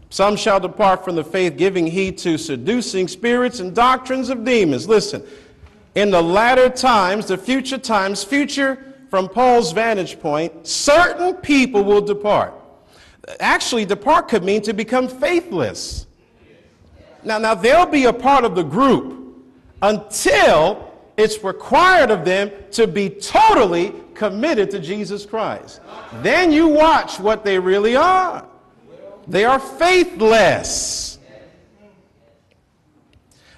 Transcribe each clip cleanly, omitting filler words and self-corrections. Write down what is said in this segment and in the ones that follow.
Some shall depart from the faith, giving heed to seducing spirits and doctrines of demons. Listen, in the latter times, the future times, future from Paul's vantage point, certain people will depart. Actually, depart could mean to become faithless. Now they'll be a part of the group until it's required of them to be totally committed to Jesus Christ. Then you watch what they really are. They are faithless.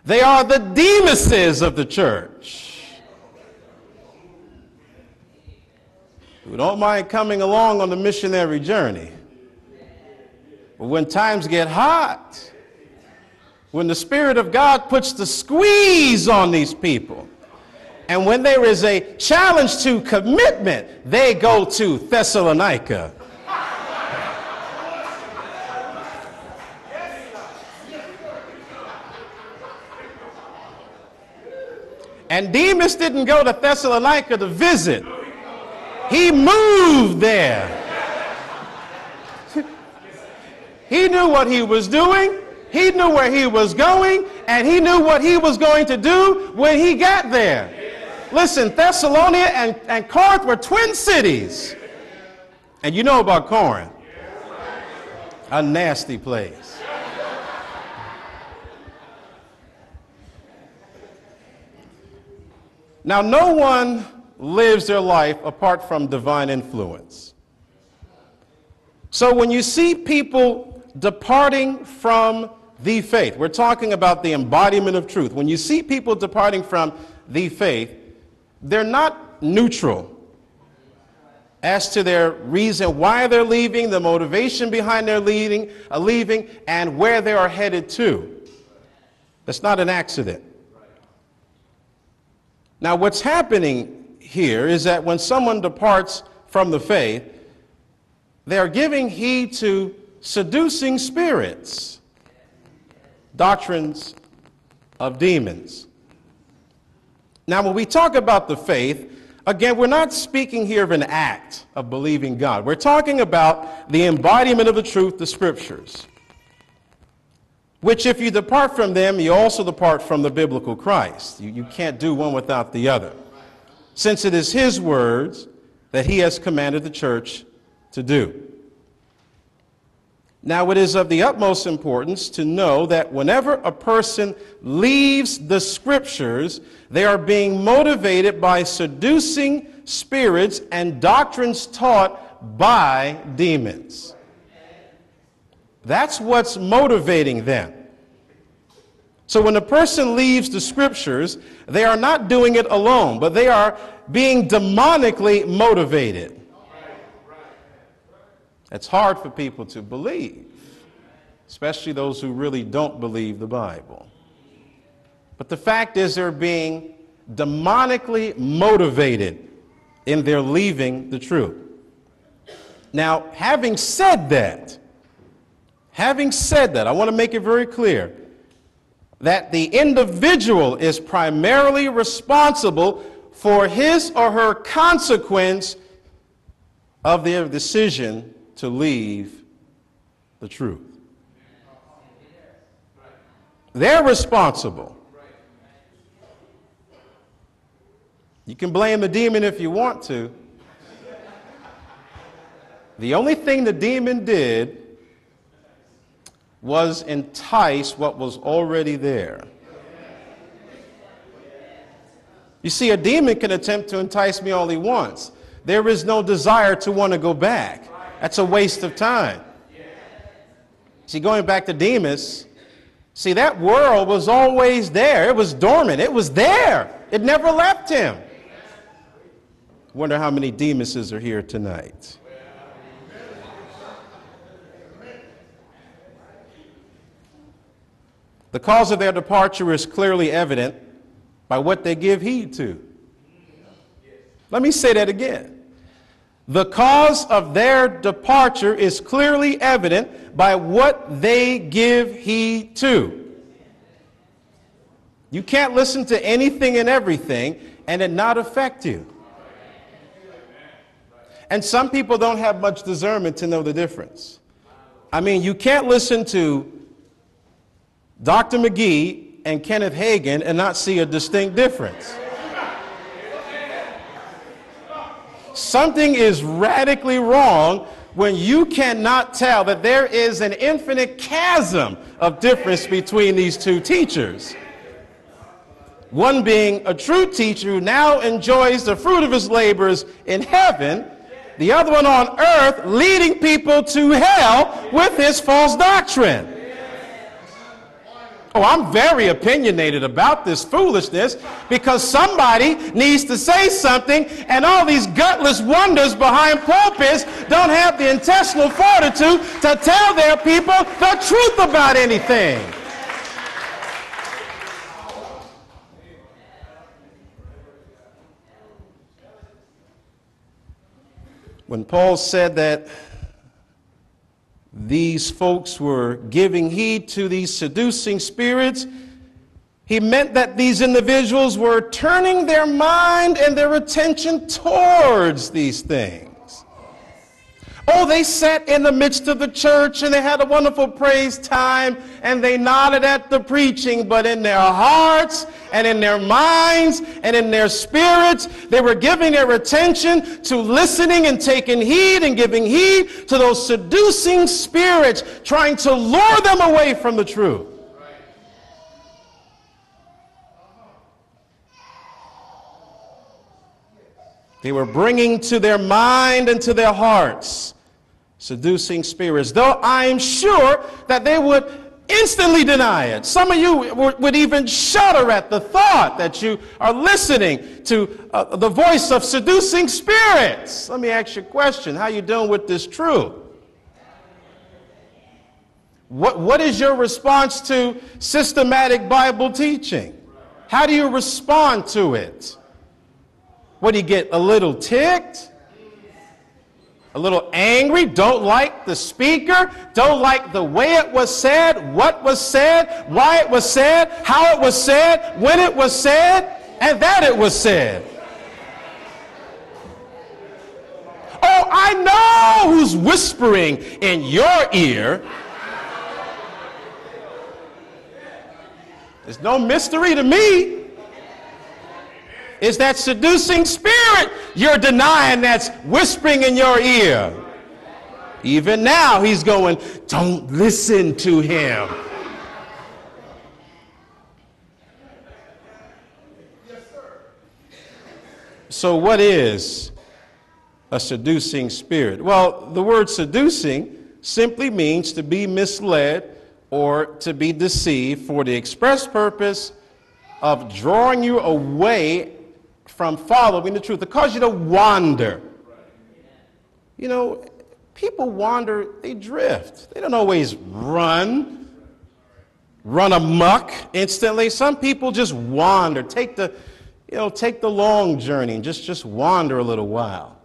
They are the Demases of the church, who don't mind coming along on the missionary journey. But when times get hot, when the Spirit of God puts the squeeze on these people, and when there is a challenge to commitment, they go to Thessalonica. And Demas didn't go to Thessalonica to visit. He moved there. He knew what he was doing. He knew where he was going. And he knew what he was going to do when he got there. Listen, Thessalonica and Corinth were twin cities. And you know about Corinth. A nasty place. Now, no one lives their life apart from divine influence. So when you see people departing from the faith, we're talking about the embodiment of truth. When you see people departing from the faith, they're not neutral as to their reason why they're leaving, the motivation behind their leaving, and where they are headed to. That's not an accident. Now, what's happening here is that when someone departs from the faith, they are giving heed to seducing spirits, doctrines of demons. Now, when we talk about the faith, again, we're not speaking here of an act of believing God. We're talking about the embodiment of the truth, the scriptures, which if you depart from them, you also depart from the biblical Christ. You can't do one without the other, since it is his words that he has commanded the church to do. Now, it is of the utmost importance to know that whenever a person leaves the scriptures, they are being motivated by seducing spirits and doctrines taught by demons. That's what's motivating them. So when a person leaves the scriptures, they are not doing it alone, but they are being demonically motivated. It's hard for people to believe, especially those who really don't believe the Bible. But the fact is they're being demonically motivated in their leaving the truth. Now, having said that, I want to make it very clear that the individual is primarily responsible for his or her consequence of their decision to leave the truth. They're responsible. You can blame the demon if you want to. The only thing the demon did was entice what was already there. You see, a demon can attempt to entice me only once. There is no desire to want to go back. That's a waste of time. See, going back to Demas, see, that world was always there. It was dormant. It was there. It never left him. Wonder how many Demases are here tonight. The cause of their departure is clearly evident by what they give heed to. Let me say that again. The cause of their departure is clearly evident by what they give heed to. You can't listen to anything and everything and it not affect you. And some people don't have much discernment to know the difference. I mean, you can't listen to Dr. McGee and Kenneth Hagin and not see a distinct difference. Something is radically wrong when you cannot tell that there is an infinite chasm of difference between these two teachers. One being a true teacher who now enjoys the fruit of his labors in heaven, the other one on earth leading people to hell with his false doctrine. Oh, I'm very opinionated about this foolishness because somebody needs to say something, and all these gutless wonders behind pulpits don't have the intestinal fortitude to tell their people the truth about anything. When Paul said that these folks were giving heed to these seducing spirits, he meant that these individuals were turning their mind and their attention towards these things. Oh, they sat in the midst of the church and they had a wonderful praise time and they nodded at the preaching, but in their hearts and in their minds and in their spirits, they were giving their attention to listening and taking heed and giving heed to those seducing spirits, trying to lure them away from the truth. They were bringing to their mind and to their hearts seducing spirits, though I'm sure that they would instantly deny it. Some of you would even shudder at the thought that you are listening to the voice of seducing spirits. Let me ask you a question. How you doing with this truth? What is your response to systematic Bible teaching? How do you respond to it? What, do you get a little ticked? A little angry? Don't like the speaker? Don't like the way it was said? What was said? Why it was said? How it was said? When it was said? And that it was said. Oh, I know who's whispering in your ear. There's no mystery to me. It's that seducing spirit you're denying that's whispering in your ear. Even now he's going, don't listen to him. So what is a seducing spirit? Well, the word seducing simply means to be misled or to be deceived for the express purpose of drawing you away from following the truth, to cause you to wander. You know, people wander, they drift. They don't always run amok instantly. Some people just wander, take the long journey and just wander a little while.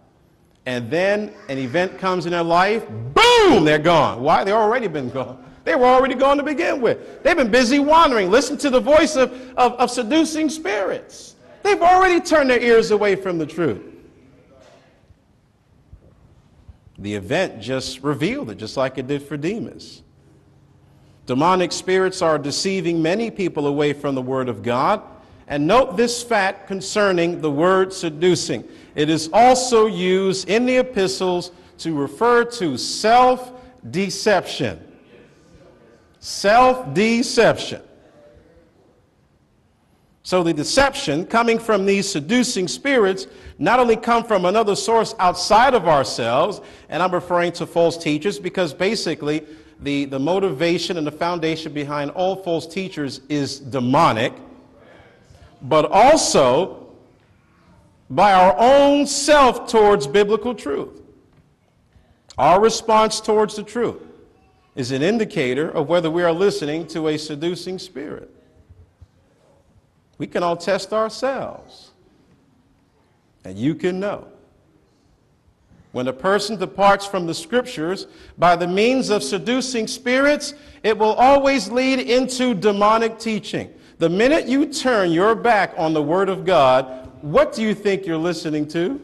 And then an event comes in their life, boom, they're gone. Why? They've already been gone. They were already gone to begin with. They've been busy wandering. Listen to the voice of seducing spirits. They've already turned their ears away from the truth. The event just revealed it, just like it did for Demas. Demonic spirits are deceiving many people away from the Word of God. And note this fact concerning the word seducing. It is also used in the epistles to refer to self-deception. Self-deception. So the deception coming from these seducing spirits not only come from another source outside of ourselves, and I'm referring to false teachers because basically the motivation and the foundation behind all false teachers is demonic, but also by our own self towards biblical truth. Our response towards the truth is an indicator of whether we are listening to a seducing spirit. We can all test ourselves, and you can know. When a person departs from the Scriptures by the means of seducing spirits, it will always lead into demonic teaching. The minute you turn your back on the Word of God, what do you think you're listening to?